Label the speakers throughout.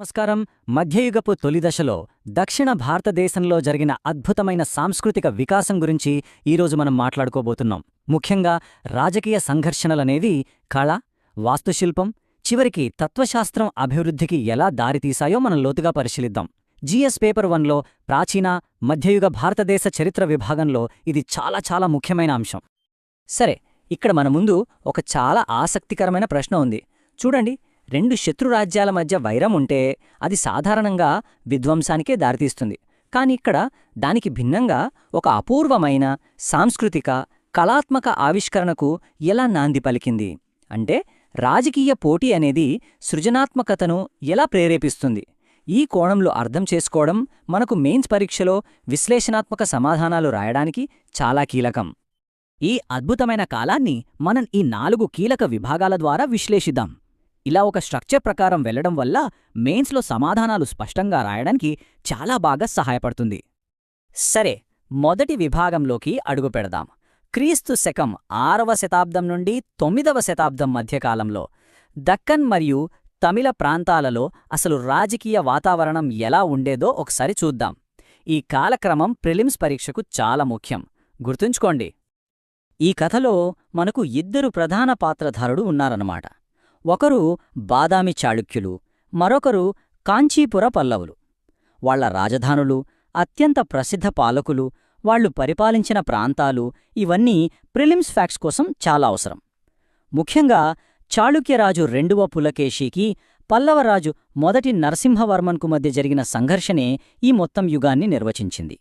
Speaker 1: నమస్కారం. మధ్యయుగపు తొలిదశలో దక్షిణ భారతదేశంలో జరిగిన అద్భుతమైన సాంస్కృతిక వికాసం గురించి ఈరోజు మనం మాట్లాడుకోబోతున్నాం. ముఖ్యంగా రాజకీయ సంఘర్షణలనేవి కళ, వాస్తుశిల్పం, చివరికి తత్వశాస్త్రం అభివృద్ధికి ఎలా దారితీశాయో మనం లోతుగా పరిశీలిద్దాం. జిఎస్ పేపర్ 1లో ప్రాచీన, మధ్యయుగ భారతదేశ చరిత్ర విభాగంలో ఇది చాలా ముఖ్యమైన అంశం. సరే, ఇక్కడ మన ముందు ఒక చాలా ఆసక్తికరమైన ప్రశ్న ఉంది. చూడండి, రెండు శత్రురాజ్యాల మధ్య వైరం ఉంటే అది సాధారణంగా విధ్వంసానికే దారితీస్తుంది. కాని ఇక్కడ దానికి భిన్నంగా ఒక అపూర్వమైన సాంస్కృతిక, కళాత్మక ఆవిష్కరణకు ఎలా నాంది పలికింది అంటే, రాజకీయ పోటీ అనేది సృజనాత్మకతను ఎలా ప్రేరేపిస్తుంది. ఈ కోణంలో అర్థం చేసుకోవడం మనకు మెయిన్స్ పరీక్షలో విశ్లేషణాత్మక సమాధానాలు రాయడానికి చాలా కీలకం. ఈ అద్భుతమైన కాలాన్ని మనం ఈ 4 కీలక విభాగాల ద్వారా విశ్లేషిద్దాం. ఇలా ఒక స్ట్రక్చర్ ప్రకారం వెళ్లడం వల్ల మెయిన్స్లో సమాధానాలు స్పష్టంగా రాయడానికి చాలా బాగా సహాయపడుతుంది. సరే, మొదటి విభాగంలోకి అడుగుపెడదాం. క్రీస్తు శకం 6వ శతాబ్దం నుండి 9వ శతాబ్దం మధ్యకాలంలో దక్కన్ మరియు తమిళ ప్రాంతాలలో అసలు రాజకీయ వాతావరణం ఎలా ఉండేదో ఒకసారి చూద్దాం. ఈ కాలక్రమం ప్రిలిమ్స్ పరీక్షకు చాలా ముఖ్యం, గుర్తుంచుకోండి. ఈ కథలో మనకు 2 ప్రధాన పాత్రధారుడు ఉన్నారన్నమాట. ఒకరు బాదామి చాళుక్యులు, మరొకరు కాంచీపుర పల్లవులు. వాళ్ల రాజధానులు, అత్యంత ప్రసిద్ధ పాలకులు, వాళ్లు పరిపాలించిన ప్రాంతాలు ఇవన్నీ ప్రిలిమ్స్ ఫ్యాక్ట్స్ కోసం చాలా అవసరం. ముఖ్యంగా చాళుక్యరాజు 2వ పులకేశికి, పల్లవరాజు 1వ నరసింహవర్మన్కు మధ్య జరిగిన సంఘర్షణే ఈ మొత్తం యుగాన్ని నిర్వచించింది.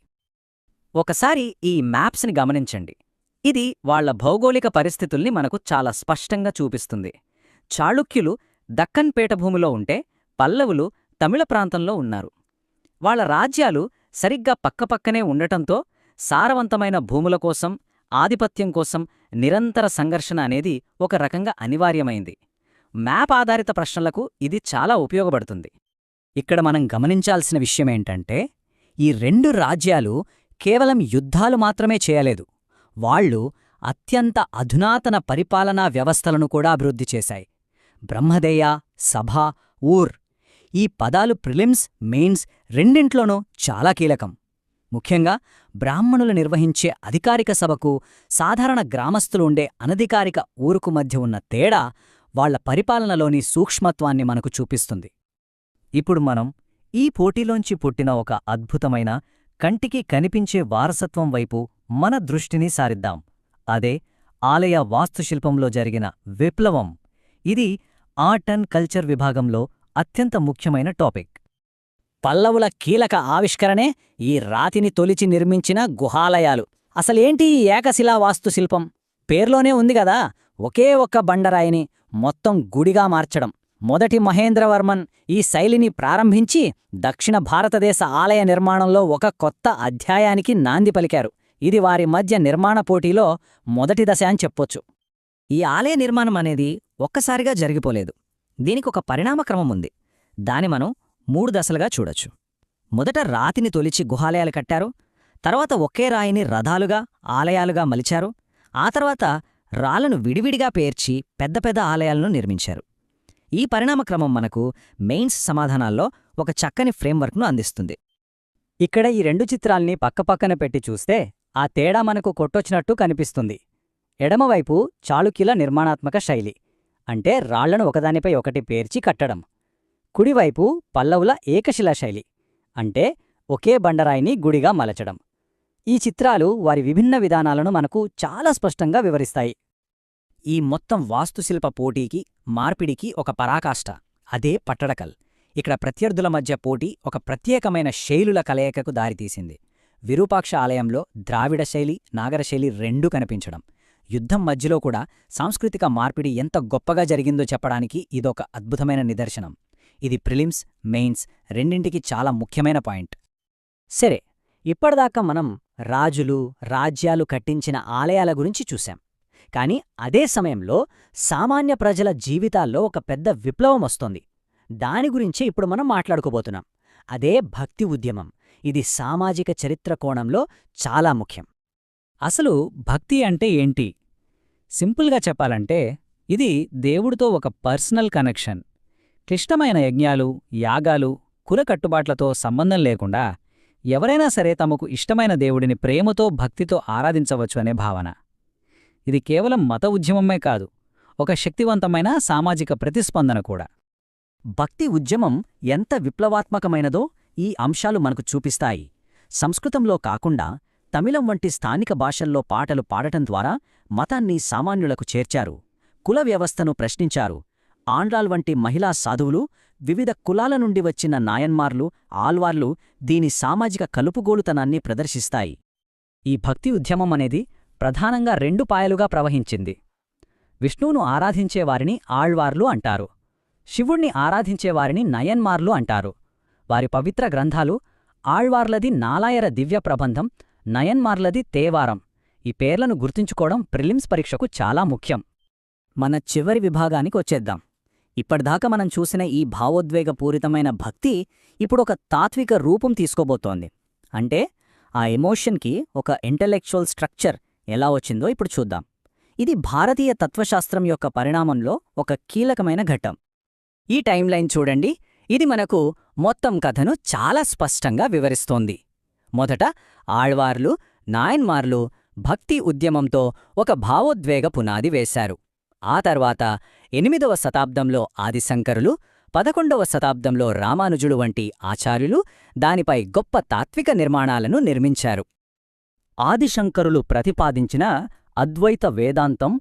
Speaker 1: ఒకసారి ఈ మ్యాప్స్ని గమనించండి. ఇది వాళ్ల భౌగోళిక పరిస్థితుల్ని మనకు చాలా స్పష్టంగా చూపిస్తుంది. చాళుక్యులు దక్కన్ పీఠభూమిలో ఉంటే, పల్లవులు తమిళ ప్రాంతంలో ఉన్నారు. వాళ్ల రాజ్యాలు సరిగ్గా పక్కపక్కనే ఉండటంతో సారవంతమైన భూముల కోసం, ఆధిపత్యం కోసం నిరంతర సంఘర్షణ అనేది ఒక రకంగా అనివార్యమైంది. మ్యాప్ ఆధారిత ప్రశ్నలకు ఇది చాలా ఉపయోగపడుతుంది. ఇక్కడ మనం గమనించాల్సిన విషయమేంటంటే, ఈ 2 రాజ్యాలు కేవలం యుద్ధాలు మాత్రమే చేయలేదు. వాళ్లు అత్యంత అధునాతన పరిపాలనా వ్యవస్థలను కూడా అభివృద్ధి చేశాయి. బ్రహ్మదేయ, సభ, ఊర్ ఈ పదాలు ప్రిలిమ్స్, మెయిన్స్ రెండింట్లోనూ చాలా కీలకం. ముఖ్యంగా బ్రాహ్మణులు నిర్వహించే అధికారిక సభకు, సాధారణ గ్రామస్థులు ఉండే అనధికారిక ఊరుకు మధ్య ఉన్న తేడా వాళ్ల పరిపాలనలోని సూక్ష్మత్వాన్ని మనకు చూపిస్తుంది. ఇప్పుడు మనం ఈ పోటీలోంచి పుట్టిన ఒక అద్భుతమైన, కంటికి కనిపించే వారసత్వం వైపు మన దృష్టిని సారిద్దాం. అదే ఆలయ వాస్తుశిల్పంలో జరిగిన విప్లవం. ఇది ఆర్ట్ అండ్ కల్చర్ విభాగంలో అత్యంత ముఖ్యమైన టాపిక్. పల్లవుల కీలక ఆవిష్కరణే ఈ రాతిని తొలిచి నిర్మించిన గుహాలయాలు. అసలేంటి ఈ ఏకశిలా వాస్తుశిల్పం? పేర్లోనే ఉంది గదా, ఒకే ఒక్క బండరాయిని మొత్తం గుడిగా మార్చడం. మొదటి మహేంద్రవర్మన్ ఈ శైలిని ప్రారంభించి దక్షిణ భారతదేశ ఆలయ నిర్మాణంలో ఒక కొత్త అధ్యాయానికి నాంది పలికారు. ఇది వారి మధ్య నిర్మాణ పోటీలో మొదటి దశ అని చెప్పొచ్చు. ఈ ఆలయ నిర్మాణం అనేది ఒక్కసారిగా జరిగిపోలేదు. దీనికొక పరిణామక్రమం ఉంది. దాని మనం 3 దశలుగా చూడొచ్చు. మొదట రాతిని తొలిచి గుహాలయాలు కట్టారు. తర్వాత ఒకే రాయిని రథాలుగా, ఆలయాలుగా మలిచారు. ఆ తర్వాత రాళ్లను విడివిడిగా పేర్చి పెద్ద పెద్ద ఆలయాలను నిర్మించారు. ఈ పరిణామక్రమం మనకు మెయిన్స్ సమాధానాల్లో ఒక చక్కని ఫ్రేమ్వర్క్ను అందిస్తుంది. ఇక్కడ ఈ 2 చిత్రాల్ని పక్కపక్కన పెట్టి చూస్తే ఆ తేడా మనకు కొట్టొచ్చినట్టు కనిపిస్తుంది. ఎడమవైపు చాళుక్యుల నిర్మాణాత్మక శైలి, అంటే రాళ్లను ఒకదానిపై ఒకటి పేర్చి కట్టడం. కుడివైపు పల్లవుల ఏకశిలా శైలి, అంటే ఒకే బండరాయిని గుడిగా మలచడం. ఈ చిత్రాలు వారి విభిన్న విధానాలను మనకు చాలా స్పష్టంగా వివరిస్తాయి. ఈ మొత్తం వాస్తుశిల్ప పోటీకి, మార్పిడికి ఒక పరాకాష్ట. అదే పట్టడకల్. ఇక్కడ ప్రత్యర్థుల మధ్య పోటీ ఒక ప్రత్యేకమైన శైలుల కలయికకు దారితీసింది. విరూపాక్ష ఆలయంలో ద్రావిడ శైలి, నాగరశైలి రెండూ కనిపించడం. యుద్ధం మధ్యలో కూడా సాంస్కృతిక మార్పిడి ఎంత గొప్పగా జరిగిందో చెప్పడానికి ఇదొక అద్భుతమైన నిదర్శనం. ఇది ప్రిలిమ్స్, మెయిన్స్ రెండింటికి చాలా ముఖ్యమైన పాయింట్. సరే, ఇప్పటిదాకా మనం రాజులు, రాజ్యాలు కట్టించిన ఆలయాల గురించి చూశాం. కాని అదే సమయంలో సామాన్య ప్రజల జీవితాల్లో ఒక పెద్ద విప్లవం వస్తోంది. దాని గురించే ఇప్పుడు మనం మాట్లాడుకోబోతున్నాం. అదే భక్తి ఉద్యమం. ఇది సామాజిక చరిత్ర కోణంలో చాలా ముఖ్యం. అసలు భక్తి అంటే ఏంటి? సింపుల్గా చెప్పాలంటే ఇది దేవుడితో ఒక పర్సనల్ కనెక్షన్.
Speaker 2: క్లిష్టమైన యజ్ఞాలు, యాగాలు, కుల కట్టుబాట్లతో సంబంధం లేకుండా ఎవరైనా సరే తమకు ఇష్టమైన దేవుడిని ప్రేమతో, భక్తితో ఆరాధించవచ్చు అనే భావన. ఇది కేవలం మత ఉద్యమమే కాదు, ఒక శక్తివంతమైన సామాజిక ప్రతిస్పందన కూడా.
Speaker 1: భక్తి ఉద్యమం ఎంత విప్లవాత్మకమైనదో ఈ అంశాలు మనకు చూపిస్తాయి. సంస్కృతంలో కాకుండా తమిళం వంటి స్థానిక భాషల్లో పాటలు పాడటం ద్వారా మతాన్ని సామాన్యులకు చేర్చారు. కుల వ్యవస్థను ప్రశ్నించారు. ఆండ్రాల్ వంటి మహిళా సాధువులు, వివిధ కులాల నుండి వచ్చిన నాయన్మార్లు, ఆల్వార్లు దీని సామాజిక కలుపుగోలుతనాన్ని ప్రదర్శిస్తాయి.
Speaker 2: ఈ భక్తి ఉద్యమం అనేది ప్రధానంగా 2 పాయలుగా ప్రవహించింది. విష్ణువును ఆరాధించేవారిని ఆళ్వార్లు అంటారు. శివుణ్ణి ఆరాధించేవారిని నయన్మార్లు అంటారు. వారి పవిత్ర గ్రంథాలు ఆళ్వార్లది నాలాయర దివ్య ప్రబంధం, నయన్మార్లది తేవారం. ఈ పేర్లను గుర్తుంచుకోవడం ప్రిలిమ్స్ పరీక్షకు చాలా ముఖ్యం.
Speaker 1: మన చివరి విభాగానికి వచ్చేద్దాం. ఇప్పటిదాకా మనం చూసిన ఈ భావోద్వేగపూరితమైన భక్తి ఇప్పుడొక తాత్విక రూపం తీసుకోబోతోంది. అంటే ఆ ఎమోషన్కి ఒక ఇంటలెక్చువల్ స్ట్రక్చర్ ఎలా వచ్చిందో ఇప్పుడు చూద్దాం. ఇది భారతీయ తత్వశాస్త్రం యొక్క పరిణామంలో ఒక కీలకమైన ఘట్టం. ఈ టైంలైన్ చూడండి. ఇది మనకు మొత్తం కథను చాలా స్పష్టంగా వివరిస్తోంది. మొదట ఆళ్వార్లు, నాయన్మార్లు భక్తి ఉద్యమంతో ఒక భావోద్వేగ పునాది వేశారు. ఆ తర్వాత 8వ శతాబ్దంలో ఆదిశంకరులు, 11వ శతాబ్దంలో రామానుజులు వంటి ఆచార్యులు దానిపై గొప్ప తాత్విక నిర్మాణాలను నిర్మించారు. ఆదిశంకరులు ప్రతిపాదించిన అద్వైత వేదాంతం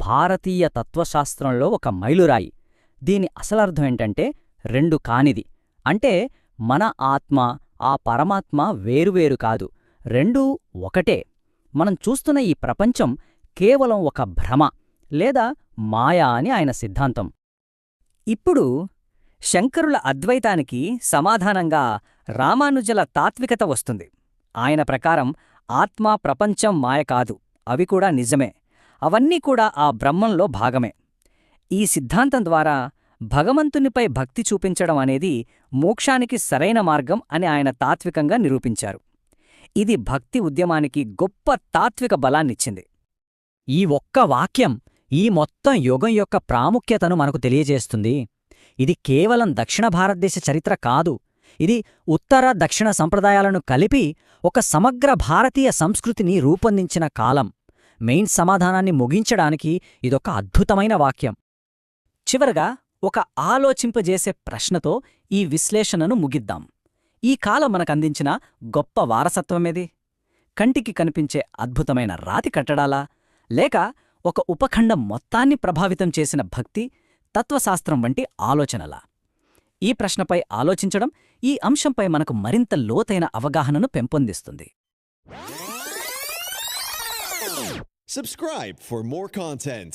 Speaker 1: భారతీయ తత్వశాస్త్రంలో ఒక మైలురాయి. దీని అసలర్థమేంటంటే 2 కానిది. అంటే మన ఆత్మ, ఆ పరమాత్మ వేరువేరు కాదు, 2 ఒకటే. మనం చూస్తున్న ఈ ప్రపంచం కేవలం ఒక భ్రమ లేదా మాయా అని ఆయన సిద్ధాంతం. ఇప్పుడు శంకరుల అద్వైతానికి సమాధానంగా రామానుజుల తాత్వికత వస్తుంది. ఆయన ప్రకారం ఆత్మ, ప్రపంచం మాయ కాదు, అవి కూడా నిజమే. అవన్నీ కూడా ఆ బ్రహ్మంలో భాగమే. ఈ సిద్ధాంతం ద్వారా భగవంతునిపై భక్తి చూపించడం అనేది మోక్షానికి సరైన మార్గం అని ఆయన తాత్వికంగా నిరూపించారు. ఇది భక్తి ఉద్యమానికి గొప్ప తాత్విక బలాన్నిచ్చింది.
Speaker 2: ఈ ఒక్క వాక్యం ఈ మొత్తం యుగం యొక్క ప్రాముఖ్యతను మనకు తెలియజేస్తుంది. ఇది కేవలం దక్షిణ భారతదేశ చరిత్ర కాదు, ఇది ఉత్తర దక్షిణ సంప్రదాయాలను కలిపి ఒక సమగ్ర భారతీయ సంస్కృతిని రూపొందించిన కాలం. మెయిన్ సమాధానాన్ని ముగించడానికి ఇదొక అద్భుతమైన వాక్యం. చివరగా ఒక ఆలోచింపజేసే ప్రశ్నతో ఈ విశ్లేషణను ముగిద్దాం. ఈ కాలం మనకందించిన గొప్ప వారసత్వమేది? కంటికి కనిపించే అద్భుతమైన రాతి కట్టడాలా, లేక ఒక ఉపఖండం మొత్తాన్ని ప్రభావితం చేసిన భక్తి, తత్వశాస్త్రం వంటి ఆలోచనలా? ఈ ప్రశ్నపై ఆలోచించడం ఈ అంశంపై మనకు మరింత లోతైన అవగాహనను పెంపొందిస్తుంది.
Speaker 3: Subscribe for more content.